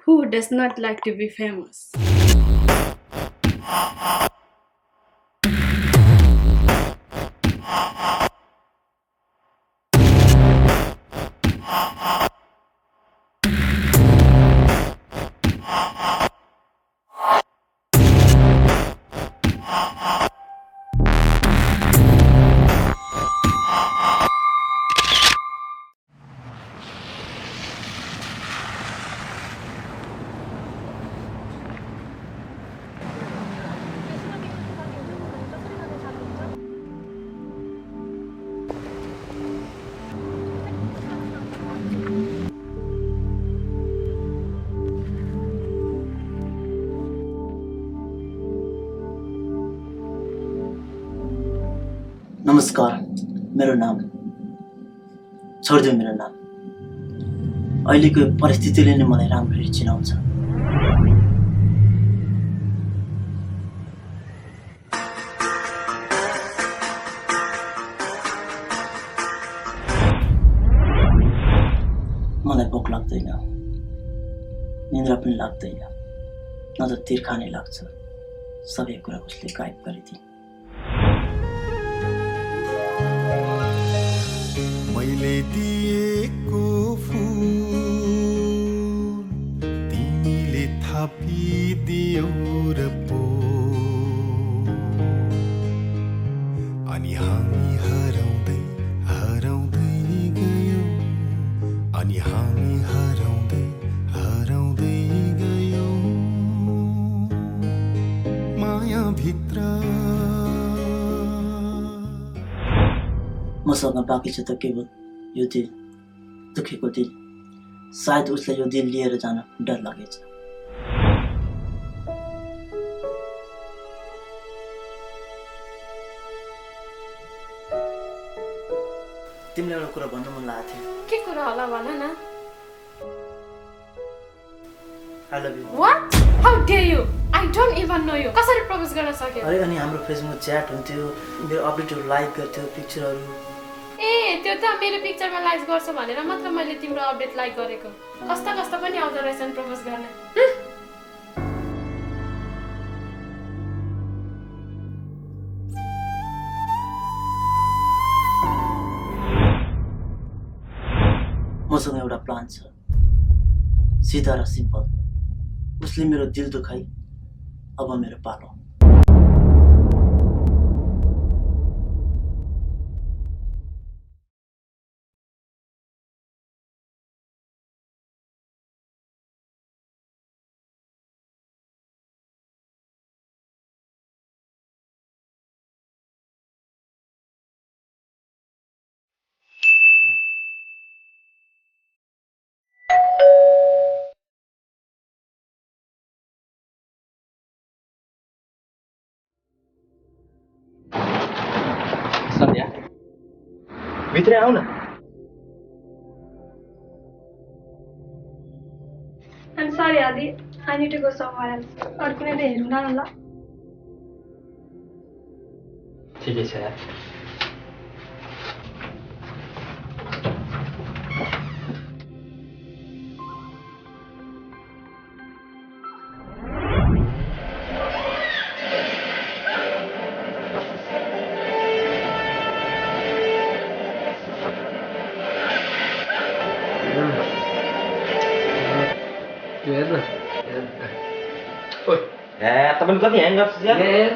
Who does not like to be famous? नमस्कार मेरो नाम छोडिदिउ मेरो नाम अहिलेको परिस्थितिले नै मलाई राम्ररी चिनाउँछ मलाई भोक लाग्दैन निन्द्रा पनि लाग्दैन न त तिर्खा नै लाग्छ सबै कुरा उसले गायब गरिदिए मैले दिएको फूल तिमीले थापिदियौ र पो अनि हामी हराउँदै हराउँदै गयौँ अनि हामी हराउँदै हराउँदै गयौँ माया भित्र मसँग बाँकी छ त केवल यो दिल दुखेको दिल सायद उसलाई यो दिल लिएर जान डर लागेछ तिमीलाई एउटा कुरा भन्नु मन लागेको थियो के कुरा होला भन न I love you What? How dare you? I don't even know you. कसरी प्रपोज गर्न सक्यो अरे अनि हाम्रो फेसबुकमा च्याट हुन्थ्यो मेरो अपडेटहरू लाइक गर्थ्यो पिक्चरहरू ए त्यो त मेरो पिक्चरमा लाइक गर्छ भनेर मात्र मैले तिम्रो अपडेट लाइक गरेको कस्ता कस्ता पनि आउँदो रहेछन् प्रपोज गर्न मसँग एउटा प्लान छ सिधा र सिम्पल उसले मेरो दिल दुखाई अब मेरो पालो सन्ध्या भित्रै आऊ न I'm sorry, Adi. I need to go somewhere else. और कुनै त हेरौँ न ल ठिकै छ यार तपाईले कति ह्याङ गर्छ यार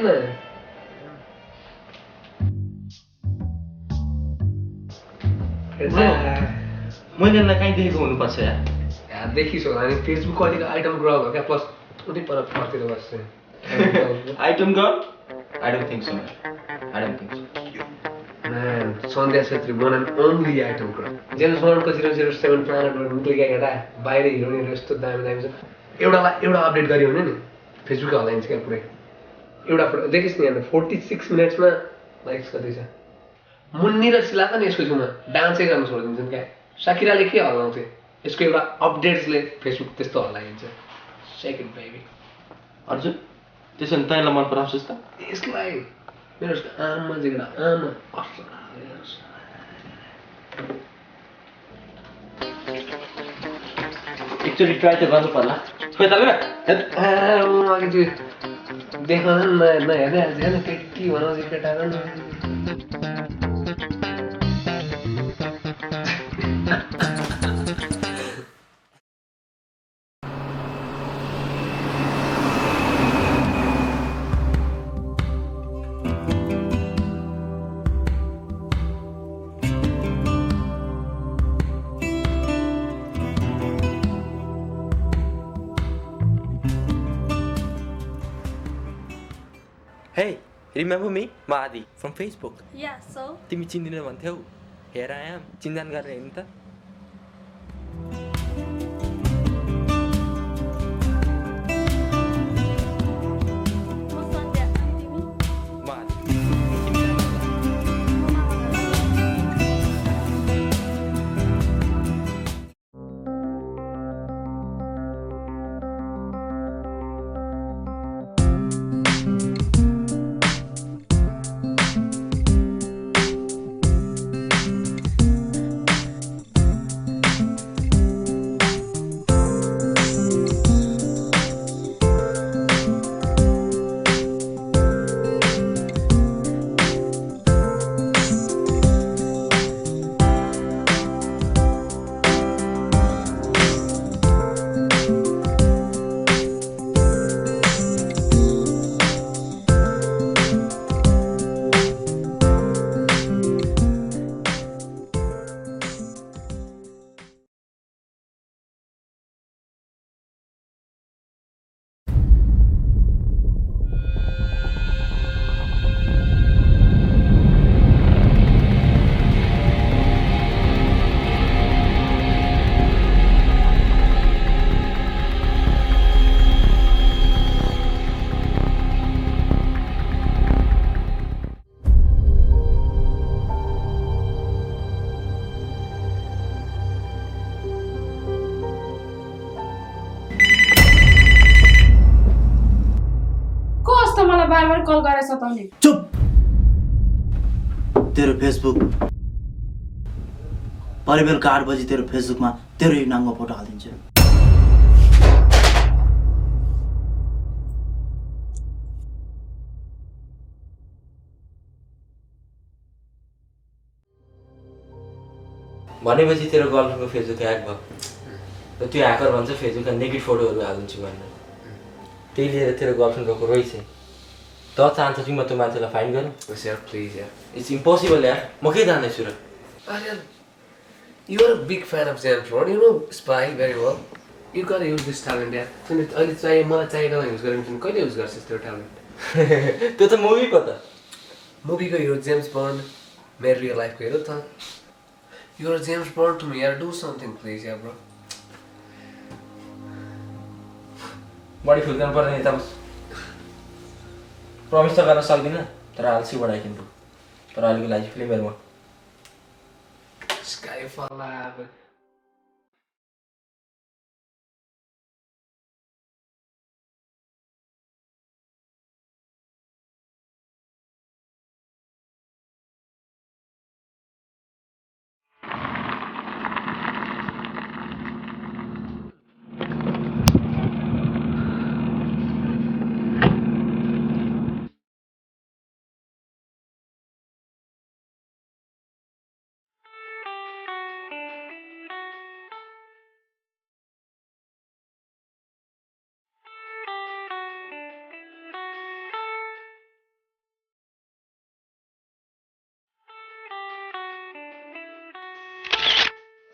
मैले कहीँ देखेको हुनुपर्छ यार देखिस् होला नि फेसबुकको अलिक आइटम ग्रल हो क्या प्लस उतै पर फर्तिर बस्छ item girl I don't think so I don't think so Sandhya Chhetri बनान ओन्ली आइटम ग्रल जेम्स बन्डको 007 प्लानेटबाट निक्लेका केटा बाहिर हिरोइनहरू यस्तो दामी दामी छ एउटा अपडेट गऱ्यो भने नि फेसबुक हलाइन्छ क्या पुरै एउटा फोटो देखिस् नि यहाँ 46 मिनट्समा लाइक्स कति छ मुन्नी र शिला त नि यसको छेउमा डान्सै गर्न छोडिदिन्छन् क्या साकिराले के हल्लाउँथे यसको एउटा अपडेट्सले फेसबुक त्यस्तो हल्लाइन्छ सेकेन्ड बेबी अर्जुन त्यसो भने तैँलाई मन पराउँछस् त यसलाई मेरो आमा जिग्रा आमा एकचोटि ट्राई त गर्नु पर्ला खोइ तालु अघि त्यो देखाउन नहेर्दै हेर्न केटी बनाउँछ केटाको Hey, remember me? Maadi from Facebook. Yeah, so? तिमी चिन्दिनौ भन्थ्यौ. Here I am. चिन्जान गरेर हेर्नु त. म सन्ध्या अनि तिमी? Maadi. बार कल गरेर सताउने चुप तेरो फेसबुक परिबेलका 8 बजी तेरो फेसबुकमा तेरो यो नाङ्गो फोटो हालिदिन्छु भनेपछि तेरो गर्लफ्रेन्डको फेसबुक ह्याक भयो र त्यो ह्याकर भन्छ फेसबुकमा नेगेटिभ फोटोहरू हालिदिन्छु भनेर त्यही लिएर तेरो गर्लफ्रेन्ड गएको रहेछ त चाहन्छौ कि म त्यो मान्छेलाई फाइन गरौँ यार प्लिज यार इट्स इम्पोसिबल यार म के जान्दैछु र अरे you are a big fan of James Bond you know spy very well you got use this talent यार तिमी अहिले चाहिए मलाई चाहिएको युज गरेर तिमी कहिले युज गर्छस् त्यो ट्यालेन्ट त्यो त मुभीको त मुभीको हिरो जेम्स बन्ड मेरो रियल लाइफको हिरो त you are James Bond to me यार डु समथिङ प्लिज यार ब्रो बढी फुल्कन पर्ने यता बस प्रमिस त गर्न सक्दिनँ तर आलसी बढाइकिन तर अहिलेको लागि फिल्महरूमा Skyfall अब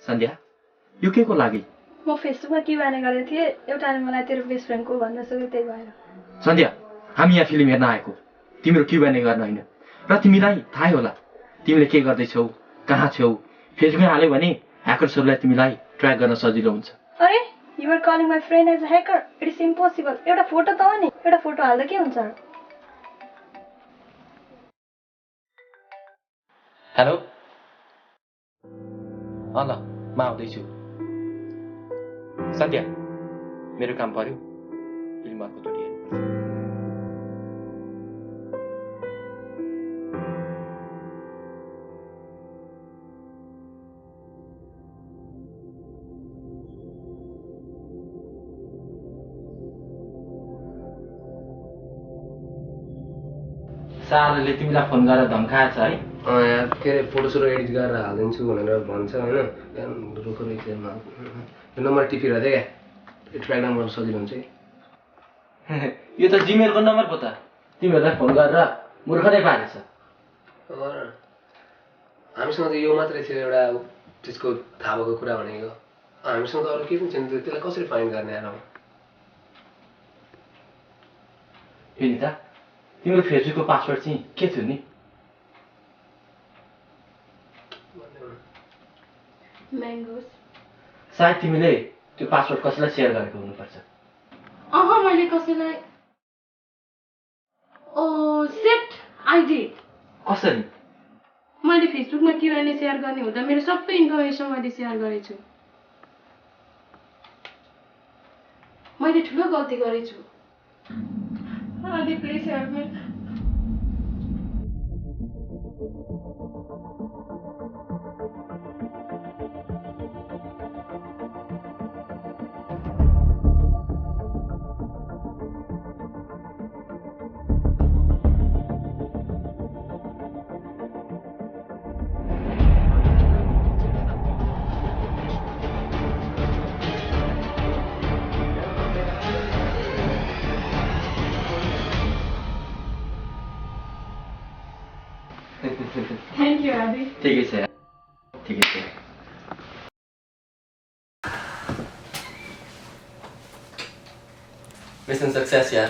सन्ध्या यो के को लागि म फेसबुकमा के बाने गरेको थिएँ एउटाले मलाई तेरो बेस्ट फ्रेन्ड को भन्न सक्यो त्यही भएर सन्ध्या हामी यहाँ फिल्म हेर्न आएको तिम्रो क्युबाने गर्न होइन र तिमीलाई थाहै होला तिमीले के गर्दैछौ कहाँ छौ फेसबुकमा हाल्यो भने ह्याकर्सहरूलाई तिमीलाई ट्र्याक गर्न सजिलो हुन्छ अरे you are calling my friend as a hacker it is impossible एउटा फोटो त हो नि एउटा फोटो हाल्दा के हुन्छ हेलो ल म आउँदैछु सन्ध्या मेरो काम पर्यो फिल्म अर्कोचोटि हेर्नुपर्छ सारले तिमीलाई फोन गरेर धम्काएछ है? यार के अरे फोटोसोटो एडिट गरेर हालिदिन्छु भनेर भन्छ होइन रुख रहेछ यो नम्बर टिपेर चाहिँ क्या ट्र्याक नम्बर सजिलो हुन्छ कि यो त जिमेलको नम्बर पो त तिमीहरूलाई फोन गरेर मूर्ख नै पारेछ। हामीसँग त यो मात्रै थियो एउटा त्यसको थाहा भएको कुरा भनेको हामीसँग त अरू केही पनि छैन त्यसलाई कसरी फाइन्ड गर्ने आएर विनिता तिम्रो फेसबुकको पासवर्ड चाहिँ के थियो नि? म्याङ्गोस। सायद तिमीले त्यो पासवर्ड कसैलाई सेयर गरेको हुनुपर्छ। मैले कसैलाई सेट आइडी कसरी? मैले फेसबुकमा किरानी सेयर गर्ने हुँदा मेरो सबै इन्फर्मेसन मैले सेयर गरेछु। मैले ठुलो गल्ती गरेछु। Please help me. Thank you, Adi. ठिकै छ यार, ठिकै छ। मिशन सक्सेस यार।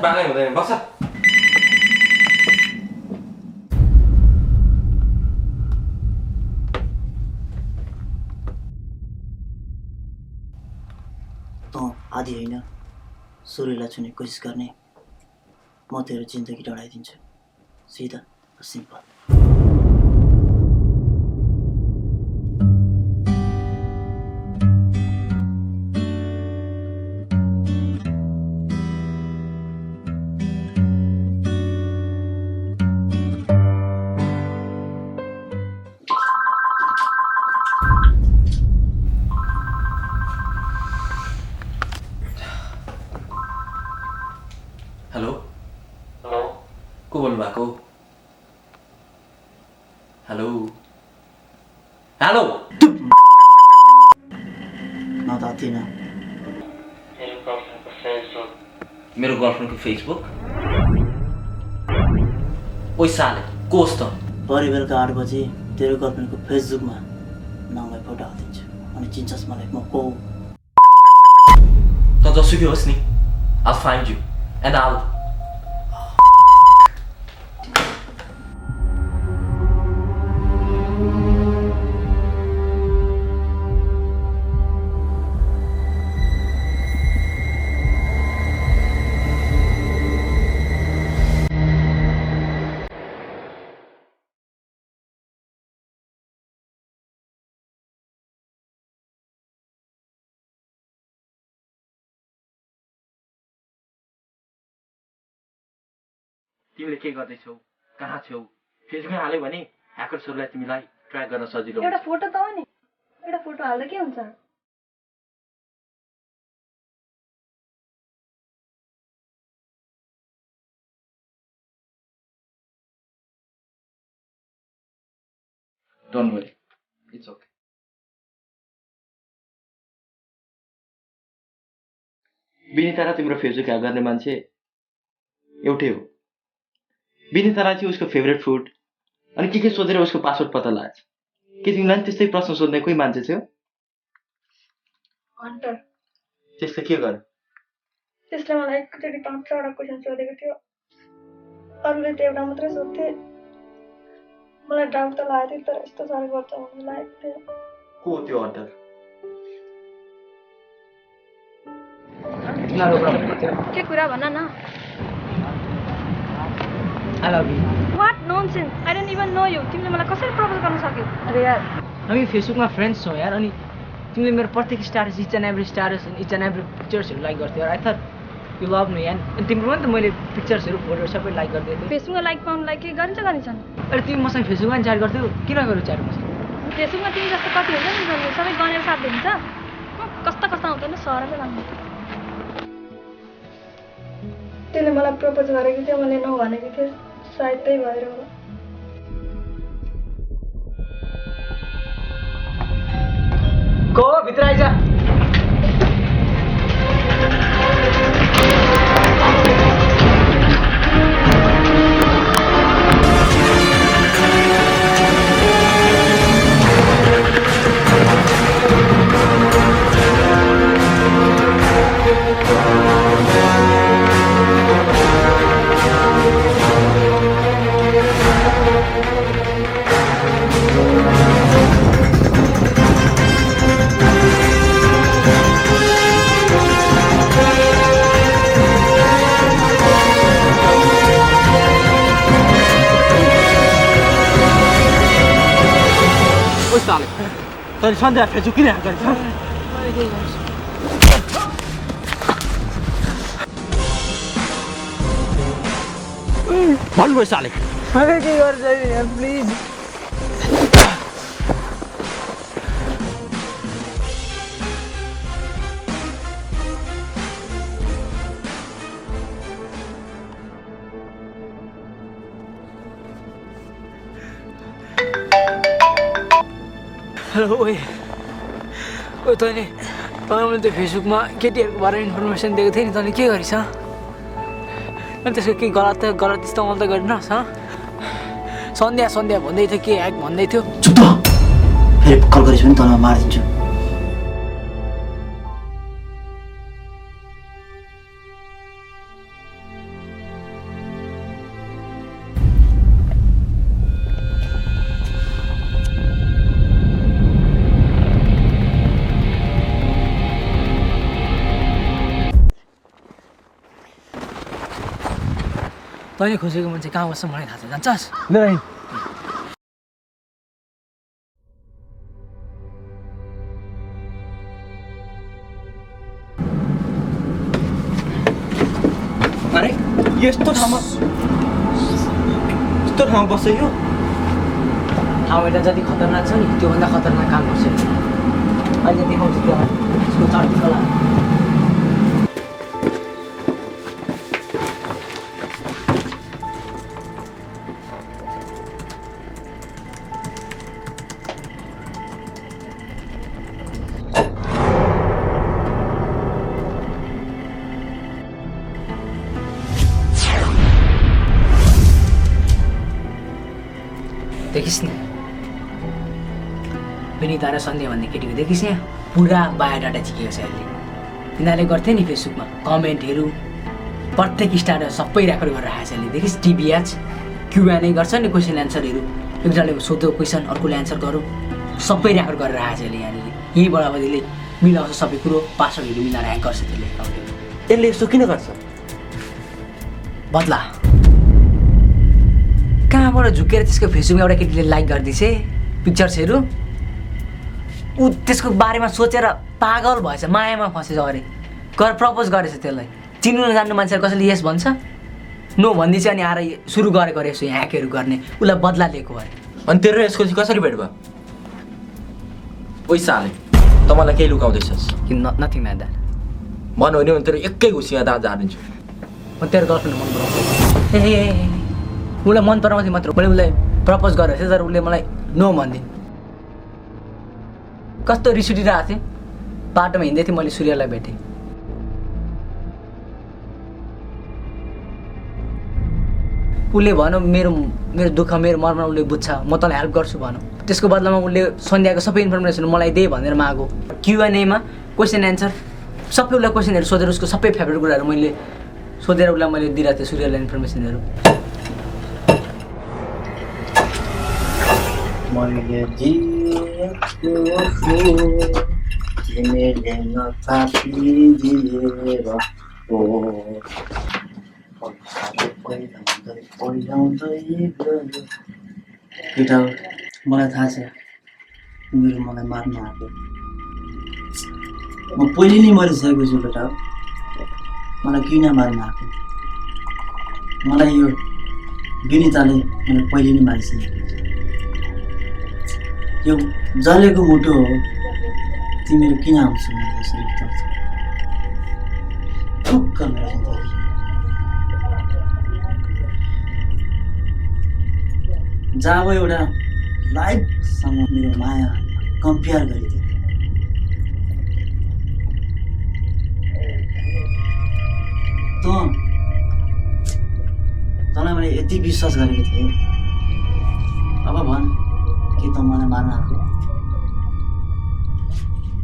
बाँगै हुँदैन बस। आदि होइन सूर्यलाई छुने कोसिस गर्ने म तेरो जिन्दगी डढाइदिन्छु सिधा सिम्पल। हेलो हेलो को बोल्नु भएको? हेलो हेलो नतातिन मेरो गर्लफ्रेन्डको फेसबुक ओइ साले कोस त भरे बेलुका 8 बजे तेरो गर्लफ्रेन्डको फेसबुकमा नङलाई फोटो हालिदिन्छु अनि चिन्छस् मलाई म को? त जसुकै होस् नि I'll find you and I'll तिमीले के गर्दैछौ कहाँ छौ फेसबुकमा हाल्यो भने ह्याकर्सहरूलाई तिमीलाई ट्र्याक गर्न सजिलो हुन्छ। एउटा फोटो त हो नि एउटा फोटो हाल्दा के हुन्छ? Don't worry it's okay. Vinita र तिम्रो फेसबुक ह्याक गर्ने मान्छे एउटै हो। विनितालाई चाहिँ उसको फेभरेट फुड अनि के सोधेर उसको पासवर्ड पत्ता लाग्छ। के तिमीलाई त्यस्तै प्रश्न सोध्ने कोही मान्छे थियो? हन्टर। त्यसले के गर्यो? त्यसले मलाई एकचोटि 5-6वटा क्वेसन सोधेको थियो। अरूले त एउटा मात्रै सोध्थे। मलाई डाउट त लागेको थियो तर यस्तो साह्रो गर्छ भन्ने लागेको थियो। को त्यो हन्टर? के कुरा भन न? I love you. What nonsense? I don't even know you. तिमीले मलाई कसरी प्रपोज गर्न सक्यौ? अरे यार हामी फेसबुकमा फ्रेन्ड्स छौँ यार अनि तिमीले मेरो प्रत्येक status each and every status अनि इच एन्ड एभ्री पिक्चर्सहरू लाइक गर्थ्यौ यार। I thought you love me यार। अनि तिम्रो पनि त मैले पिक्चर्सहरू फोटोहरू सबै लाइक गरिदिएको थिएँ। फेसबुकमा लाइक पाउनुलाई के गरिन्छ गरिन्छन्? अरे तिमी मसँग फेसबुकमा च्याट गर्थ्यौ किन गरौ च्याट मसँग? फेसबुकमा तिमी जस्तो कति हुन्छ नि जसले सबै गनेर साथ दिन्छ कस्ता कस्ता आउँदैन सहरमै लाग्नु त्यसले मलाई प्रपोज गरेको थियो मैले नभनेको थिएँ सायद त्यही भएर होला को भित्र आइज तैँले सन्ध्या फेसबुक किन ह्याक गरेछ भन्नुभयो साले मैले के गर्छ यार प्लिज हेलो ओए तैँले मैले त्यो फेसबुकमा केटीहरूको बारेमा इन्फर्मेसन दिएको थिएँ नि तैँले के गरिस् अनि त्यसको के गलत इस्तेमाल त गरिनस् सन्ध्या भन्दै थियो के ह्याक भन्दै थियो चुप फेरि कल गरेछ भने तँलाई मारिदिन्छु तैँले खोजेको मान्छे कहाँ बस्छ मलाई थाहा छ जान्छस् नारायण अरे यस्तो ठाउँमा बस्छ यो ठाउँ एउटा जति खतरनाक छ नि त्योभन्दा खतरनाक काम गर्छ अहिले देखाउँछु त्यसलाई यसको चर्ती कला देखिस् न विनिता र सन्ध्या भन्ने केटीको देखिस् यहाँ पुरा बायोडाटा झिकेको छ अहिले यिनीहरूले गर्थे नि फेसबुकमा कमेन्टहरू प्रत्येक स्टार्टर सबै रेकर्ड गरेर आएको छ अहिले देखिस् टिभी एच क्युएनए गर्छ नि क्वेसन एन्सरहरू एकजनाले सोध्यो क्वेसन अर्कोले एन्सर गरौँ सबै रेकर्ड गरेर आएको छ अहिले यहाँनिर यहीँबाट अब त्यसले मिलाउँछ सबै कुरो पासवर्डहरू मिलाएर ह्याक गर्छ त्यसले यसले यस्तो किन गर्छ बदला कहाँबाट झुकेर त्यसको फेसबुकमा एउटा केटीले लाइक गरिदिएछ पिक्चर्सहरू ऊ त्यसको बारेमा सोचेर पागल भएछ मायामा फसेछ अरे प्रपोज गरेछ त्यसलाई चिन्नु नजान्नु मान्छेहरू कसैले यस भन्छ नो भनिदिन्छ अनि आएर सुरु गरेको रहेछ ह्याकहरू गर्ने उसलाई बदला लिएको अरे अनि तेरो यसको चाहिँ कसरी भेट भयो पैसा हाले त मलाई केही लुकाउँदैछस् कि नथिङ लाइक द्याट भन्यो भने तेरो एकै घुसी यहाँ दाँत झारिदिन्छु म तेरो गर्लफ्रेन्ड मन पराउँछु उसलाई मन पराउँथेँ मात्र मैले उसलाई प्रपोज गरेको थिएँ तर उसले मलाई नो भनिदिन् कस्तो रिस उठिरहेको थिएँ बाटोमा हिँड्दै थिएँ मैले सूर्यलाई भेटेँ उसले भन्यो मेरो दुःख मेरो मर्म उसले बुझ्छ म तँलाई हेल्प गर्छु भनौँ त्यसको बदलामा उसले सन्ध्याको सबै इन्फर्मेसन मलाई दे भनेर मागो क्युएनएमा क्वेसन एन्सर सबै उसलाई क्वेसनहरू सोधेर उसको सबै फेभरेट कुराहरू मैले सोधेर उसलाई मैले दिइरहेको थिएँ सूर्यलाई इन्फर्मेसनहरू मैले तिमीले नचापिदिएर हो केटा मलाई थाहा छ तिमीहरू मलाई मार्न आएको म पहिले नै मरिसकेको छु केटा मलाई किन मार्न आएको मलाई यो विनिताले मैले पहिले नै मारिसकेको यो जलेको मुटु हो तिमीहरू किन आउँछौ मेरो यसरी तर्छ ठुक्क मेरो जिन्दगी जब एउटा लाइफसँग मेरो माया कम्पेयर गरिदियो तँलाई मैले यति विश्वास गरेको थिएँ अब भन् के त मलाई मार्न आएको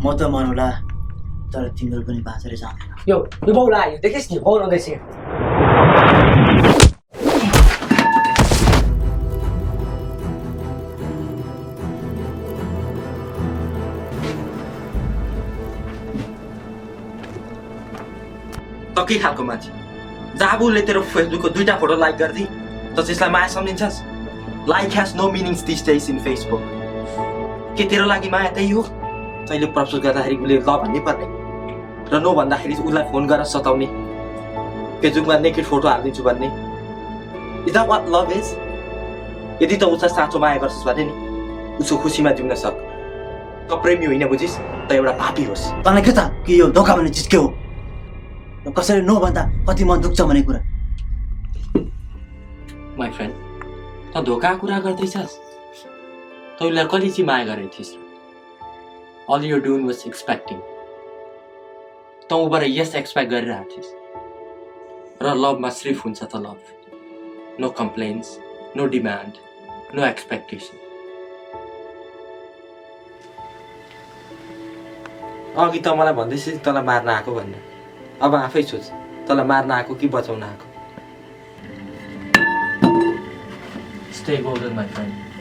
म त मर्नुला तर तिमीहरू पनि बाँचेर जाँदैन यो बाउला यो देखिस् नि बाउ आउँदैछ त के खालको मान्छे जाबुले तेरो फेसबुकको 2टा फोटो लाइक गर्दी त त्यसलाई माया सम्झिन्छस् like has no meanings this days in Facebook के तेरो लागि माया त्यही हो तैँले प्रपोज गर्दाखेरि उसले ल भन्नै पर्ने र नो भन्दाखेरि उसलाई फोन गरेर सताउने फेसबुकमा नेकेड फोटो हालिदिन्छु भन्ने is that what love is यदि त उसलाई साँचो माया गर्छस् भने नि उसको खुसीमा जिउन सक त प्रेमी होइन बुझिस् त एउटा पापी होस् तँलाई के त कि यो धोका भन्ने चिज के हो र कसैले नो भन्दा कति मन दुख्छ भन्ने कुरा माई फ्रेन्ड त धोका कुरा गर्दैछस् त उसलाई कहिले चाहिँ माया गरेको थिइस् all you doing was expecting त उबाट यस एक्सपेक्ट गरिरहेको थिइस् र लभमा सिर्फ हुन्छ त love no complaints no demand no expectation अघि त मलाई भन्दैछ तँलाई मार्न आएको भन्ने अब आफै सोच तँलाई मार्न आएको कि बचाउन आएको Stay golden, my friend.